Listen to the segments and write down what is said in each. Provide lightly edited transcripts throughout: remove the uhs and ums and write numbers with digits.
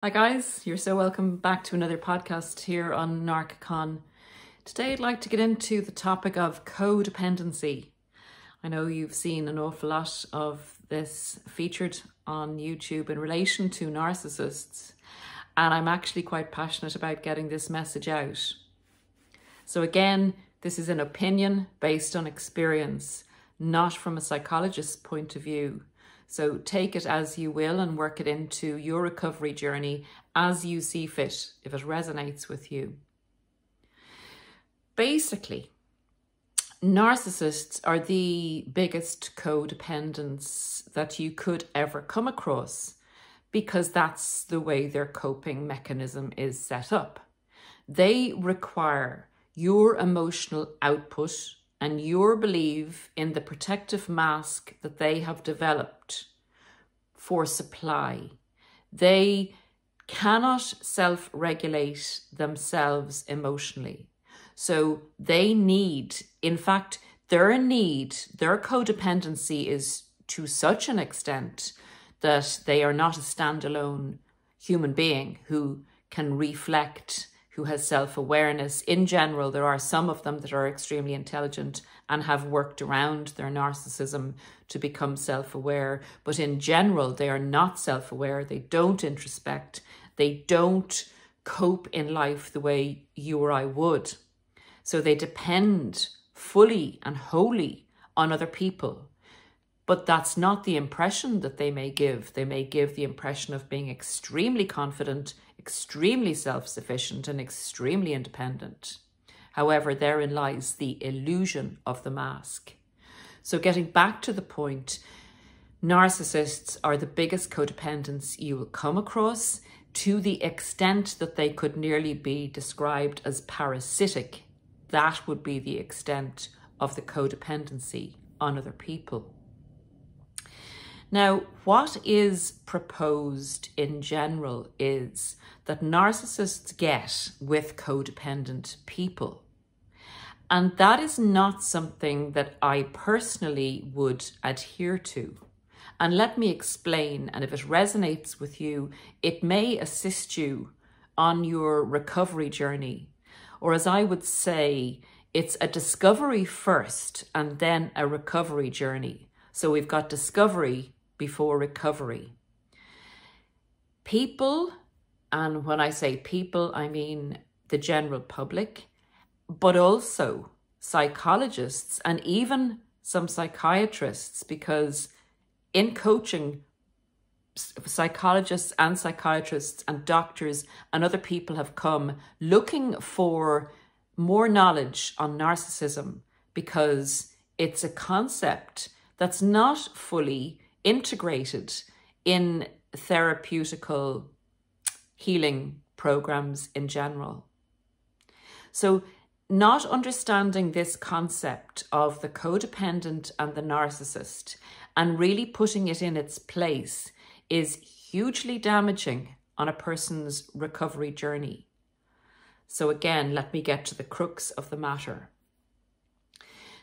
Hi guys, you're so welcome back to another podcast here on Narc Con. Today I'd like to get into the topic of codependency. I know you've seen an awful lot of this featured on YouTube in relation to narcissists, and I'm actually quite passionate about getting this message out. So again, this is an opinion based on experience, not from a psychologist's point of view. So take it as you will and work it into your recovery journey as you see fit, if it resonates with you. Basically, narcissists are the biggest codependents that you could ever come across because that's the way their coping mechanism is set up. They require your emotional output and your belief in the protective mask that they have developed for supply. They cannot self-regulate themselves emotionally. So they need, in fact, their codependency is to such an extent that they are not a standalone human being who can reflect, who has self-awareness. In general, there are some of them that are extremely intelligent and have worked around their narcissism to become self-aware. But in general, they are not self-aware. They don't introspect. They don't cope in life the way you or I would. So they depend fully and wholly on other people. But that's not the impression that they may give. They may give the impression of being extremely confident, extremely self-sufficient, and extremely independent. However, therein lies the illusion of the mask. So getting back to the point, narcissists are the biggest codependents you will come across, to the extent that they could nearly be described as parasitic. That would be the extent of the codependency on other people. Now, what is proposed in general is that narcissists get with codependent people. And that is not something that I personally would adhere to. And let me explain, and if it resonates with you, it may assist you on your recovery journey. Or as I would say, it's a discovery first and then a recovery journey. So we've got discovery before recovery. People, and when I say people, I mean the general public, but also psychologists and even some psychiatrists, because in coaching, psychologists and psychiatrists and doctors and other people have come looking for more knowledge on narcissism because it's a concept that's not fully integrated in therapeutical healing programs in general. So not understanding this concept of the codependent and the narcissist and really putting it in its place is hugely damaging on a person's recovery journey. So again, let me get to the crux of the matter.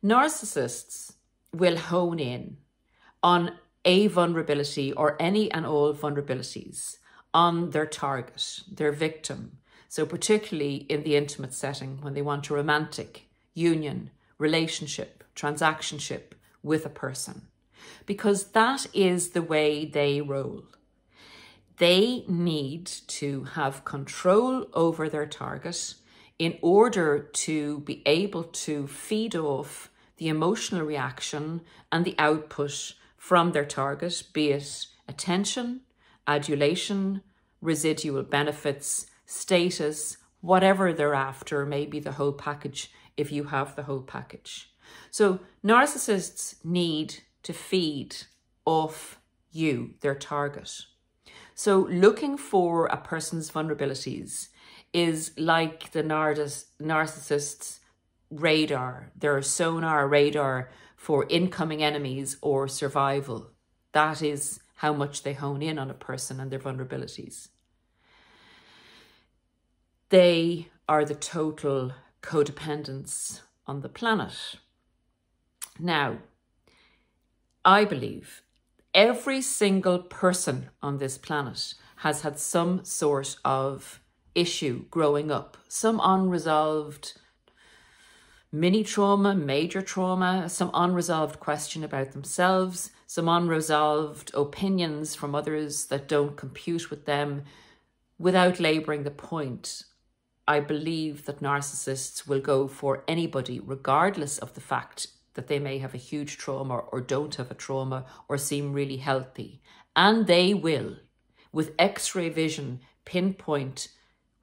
Narcissists will hone in on a vulnerability or any and all vulnerabilities on their target, their victim. So particularly in the intimate setting, when they want a romantic union, relationship, transactionship with a person, because that is the way they roll. They need to have control over their target in order to be able to feed off the emotional reaction and the output from their target, be it attention, adulation, residual benefits, status, whatever they're after, maybe the whole package if you have the whole package. So narcissists need to feed off you, their target. So looking for a person's vulnerabilities is like the narcissist's radar, their sonar radar for incoming enemies or survival. That is how much they hone in on a person and their vulnerabilities. They are the total codependents on the planet. Now, I believe every single person on this planet has had some sort of issue growing up, some unresolved mini trauma, major trauma, some unresolved question about themselves, some unresolved opinions from others that don't compute with them. Without labouring the point, I believe that narcissists will go for anybody, regardless of the fact that they may have a huge trauma or don't have a trauma or seem really healthy. And they will, with X-ray vision, pinpoint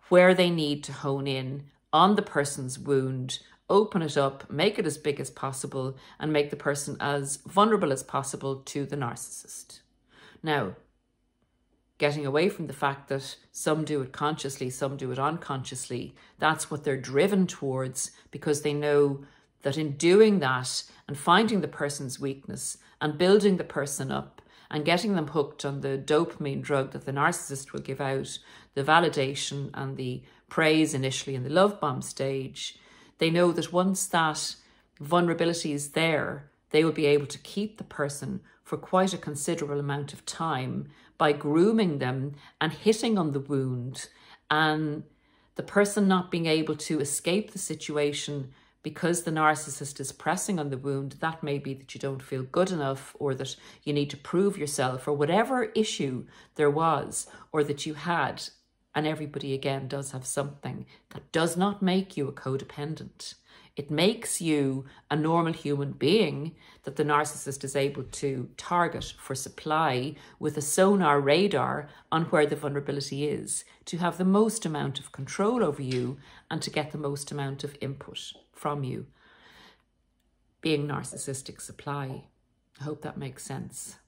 where they need to hone in on the person's wound, open it up, make it as big as possible, and make the person as vulnerable as possible to the narcissist. Now, getting away from the fact that some do it consciously, some do it unconsciously, that's what they're driven towards, because they know that in doing that and finding the person's weakness and building the person up and getting them hooked on the dopamine drug that the narcissist will give out, the validation and the praise initially in the love bomb stage, they know that once that vulnerability is there, they will be able to keep the person for quite a considerable amount of time by grooming them and hitting on the wound, and the person not being able to escape the situation because the narcissist is pressing on the wound. That may be that you don't feel good enough, or that you need to prove yourself, or whatever issue there was or that you had. And everybody, again, does have something. That does not make you a codependent. It makes you a normal human being that the narcissist is able to target for supply with a sonar radar on where the vulnerability is, to have the most amount of control over you and to get the most amount of input from you. Being narcissistic supply. I hope that makes sense.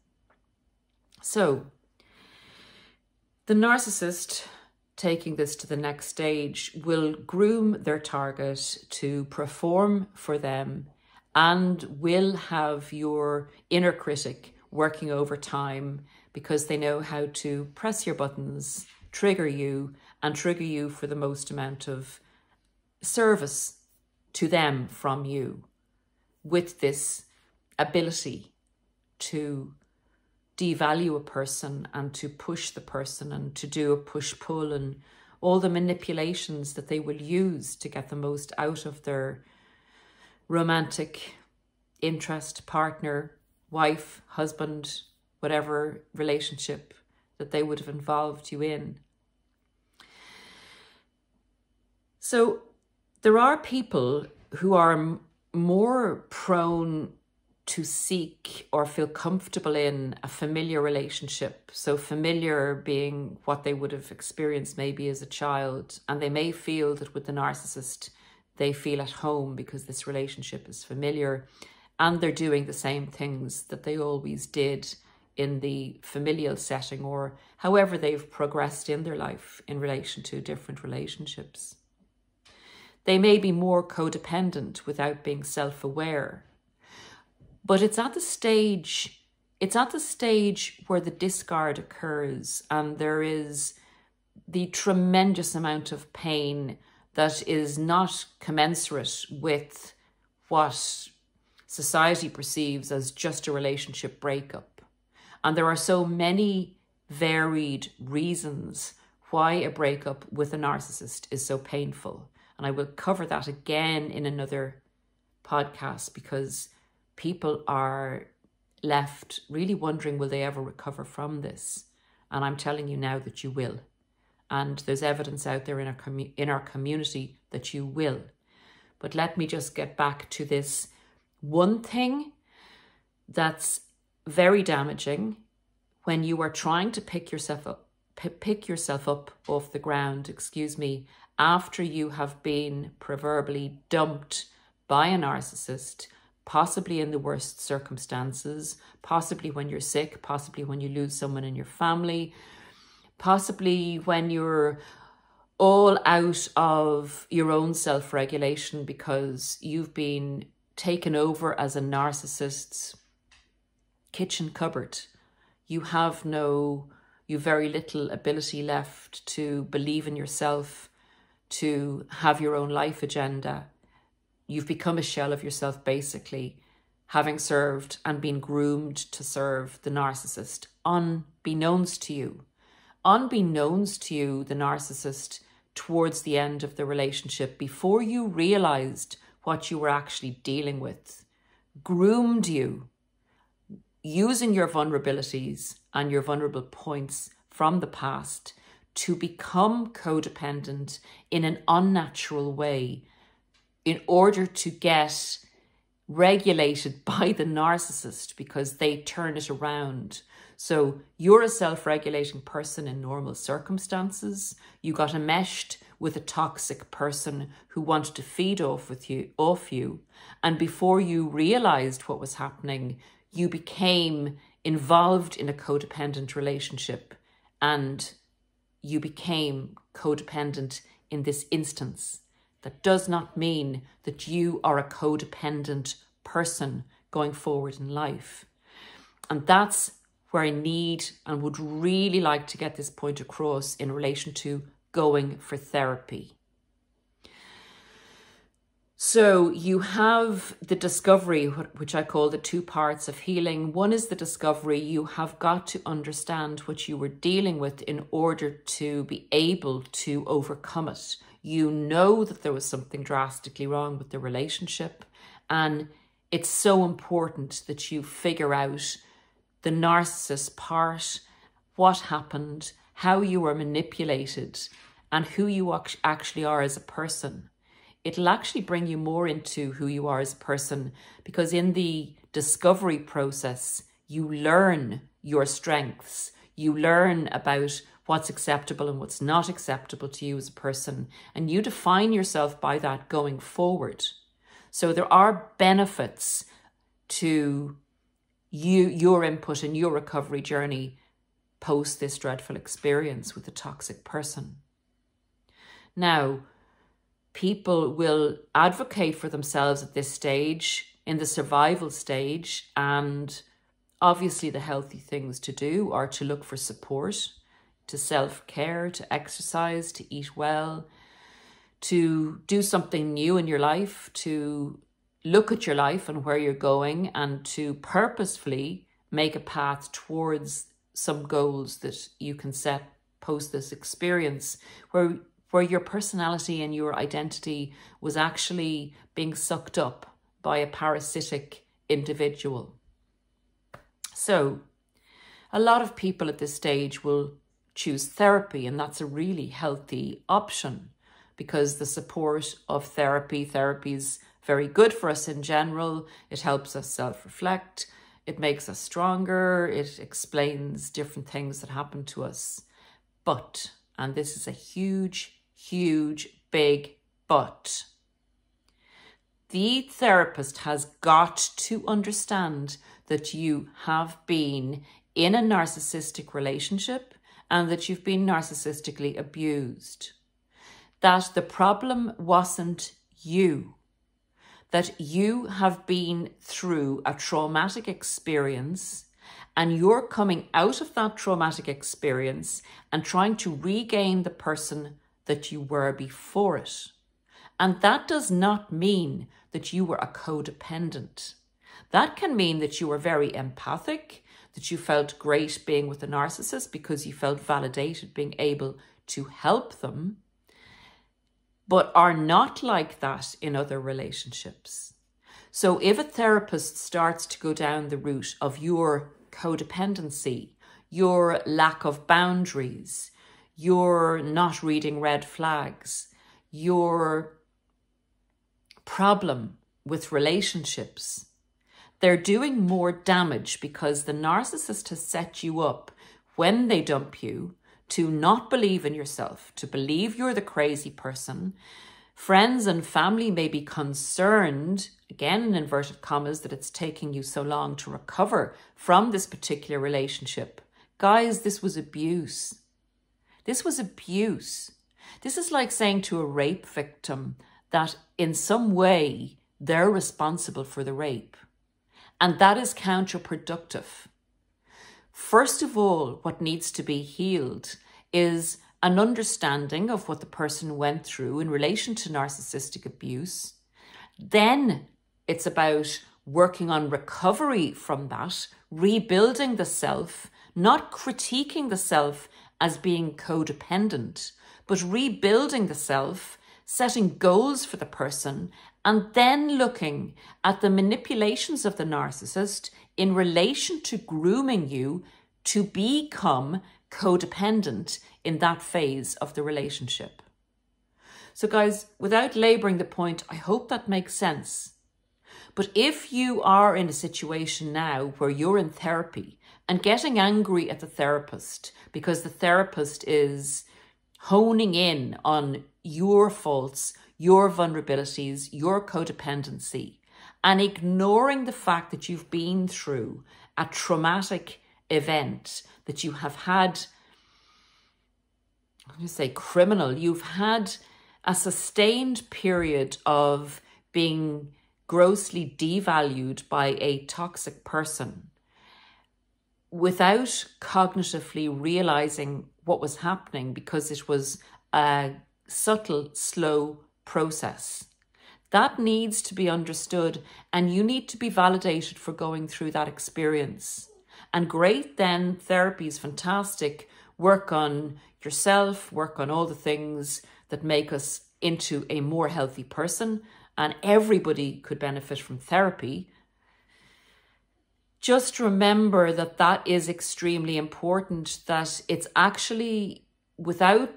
So, the narcissist, taking this to the next stage, will groom their target to perform for them and will have your inner critic working overtime, because they know how to press your buttons, trigger you, and trigger you for the most amount of service to them from you, with this ability to devalue a person and to push the person and to do a push-pull and all the manipulations that they will use to get the most out of their romantic interest, partner, wife, husband, whatever relationship that they would have involved you in. So there are people who are more prone to seek or feel comfortable in a familiar relationship. So familiar being what they would have experienced maybe as a child. And they may feel that with the narcissist, they feel at home because this relationship is familiar and they're doing the same things that they always did in the familial setting, or however they've progressed in their life in relation to different relationships. They may be more codependent without being self-aware. But it's at the stage where the discard occurs and there is the tremendous amount of pain that is not commensurate with what society perceives as just a relationship breakup. And there are so many varied reasons why a breakup with a narcissist is so painful. And I will cover that again in another podcast, because people are left really wondering, will they ever recover from this? And I'm telling you now that you will. And there's evidence out there in our community that you will. But let me just get back to this one thing that's very damaging when you are trying to pick yourself up off the ground, after you have been proverbially dumped by a narcissist, possibly in the worst circumstances, possibly when you're sick, possibly when you lose someone in your family, possibly when you're all out of your own self-regulation because you've been taken over as a narcissist's kitchen cupboard. You have very little ability left to believe in yourself, to have your own life agenda. You've become a shell of yourself, basically, having served and been groomed to serve the narcissist, unbeknownst to you. unbeknownst to you, the narcissist, towards the end of the relationship, before you realized what you were actually dealing with, groomed you using your vulnerabilities and your vulnerable points from the past to become codependent in an unnatural way in order to get regulated by the narcissist, because they turn it around. So you're a self-regulating person in normal circumstances. You got enmeshed with a toxic person who wanted to feed off you. And before you realized what was happening, you became involved in a codependent relationship, and you became codependent in this instance. That does not mean that you are a codependent person going forward in life. And that's where I need and would really like to get this point across in relation to going for therapy. So you have the discovery, which I call the two parts of healing. One is the discovery. You have got to understand what you were dealing with in order to be able to overcome it. You know that there was something drastically wrong with the relationship, and it's so important that you figure out the narcissist part, what happened, how you were manipulated, and who you actually are as a person. It'll actually bring you more into who you are as a person, because in the discovery process, you learn your strengths. You learn about what's acceptable and what's not acceptable to you as a person, and you define yourself by that going forward. So there are benefits to your input and your recovery journey post this dreadful experience with a toxic person. Now, people will advocate for themselves at this stage, in the survival stage, and obviously the healthy things to do are to look for support, to self-care, to exercise, to eat well, to do something new in your life, to look at your life and where you're going, and to purposefully make a path towards some goals that you can set post this experience, where your personality and your identity was actually being sucked up by a parasitic individual. So a lot of people at this stage will choose therapy, and that's a really healthy option, because the support of therapy is very good for us in general. It helps us self-reflect. It makes us stronger. It explains different things that happen to us. But, and this is a huge, big but, the therapist has got to understand that you have been in a narcissistic relationship and that you've been narcissistically abused. That the problem wasn't you. That you have been through a traumatic experience, and you're coming out of that traumatic experience and trying to regain the person that you were before it. And that does not mean that you were a codependent. That can mean that you were very empathic, that you felt great being with a narcissist because you felt validated being able to help them, but are not like that in other relationships. So if a therapist starts to go down the route of your codependency, your lack of boundaries, your not reading red flags, your problem with relationships, they're doing more damage, because the narcissist has set you up when they dump you to not believe in yourself, to believe you're the crazy person. Friends and family may be concerned, again in inverted commas, that it's taking you so long to recover from this particular relationship. Guys, this was abuse. This was abuse. This is like saying to a rape victim that in some way they're responsible for the rape. And that is counterproductive. First of all, what needs to be healed is an understanding of what the person went through in relation to narcissistic abuse. Then it's about working on recovery from that, rebuilding the self, not critiquing the self as being codependent, but rebuilding the self, setting goals for the person, and then looking at the manipulations of the narcissist in relation to grooming you to become codependent in that phase of the relationship. So guys, without laboring the point, I hope that makes sense. But if you are in a situation now where you're in therapy and getting angry at the therapist because the therapist is honing in on your faults, your vulnerabilities, your codependency, and ignoring the fact that you've been through a traumatic event, that you have had, I'm going to say criminal, you've had a sustained period of being grossly devalued by a toxic person without cognitively realizing what was happening because it was a subtle, slow process. That needs to be understood, and you need to be validated for going through that experience. And great then, therapy is fantastic. Work on yourself, work on all the things that make us into a more healthy person, and everybody could benefit from therapy. Just remember that that is extremely important, that it's actually without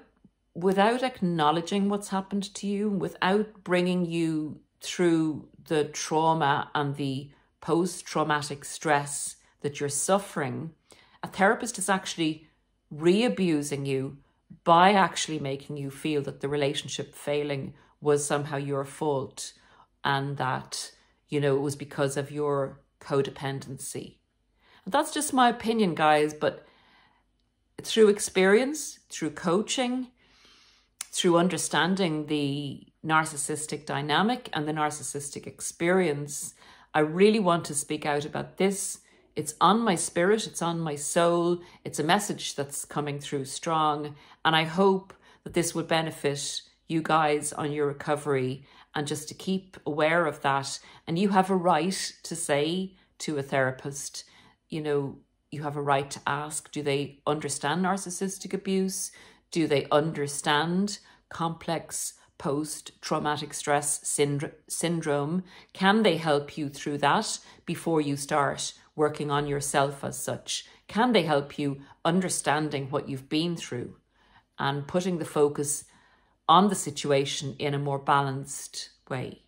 acknowledging what's happened to you, without bringing you through the trauma and the post-traumatic stress that you're suffering, a therapist is actually re-abusing you by actually making you feel that the relationship failing was somehow your fault and that, you know, it was because of your codependency. And that's just my opinion, guys, but through experience, through coaching, through understanding the narcissistic dynamic and the narcissistic experience, I really want to speak out about this. It's on my spirit, it's on my soul, it's a message that's coming through strong, and I hope that this would benefit you guys on your recovery, and just to keep aware of that. And you have a right to say to a therapist, you know, you have a right to ask, do they understand narcissistic abuse? Do they understand complex post-traumatic stress syndrome? Can they help you through that before you start working on yourself as such? Can they help you understanding what you've been through and putting the focus on the situation in a more balanced way?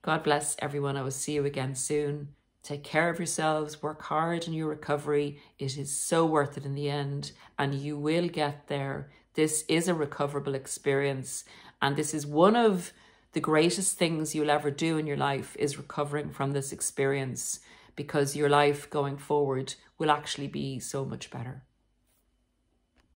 God bless everyone. I will see you again soon. Take care of yourselves. Work hard in your recovery. It is so worth it in the end, and you will get there. This is a recoverable experience, and this is one of the greatest things you'll ever do in your life, is recovering from this experience, because your life going forward will actually be so much better.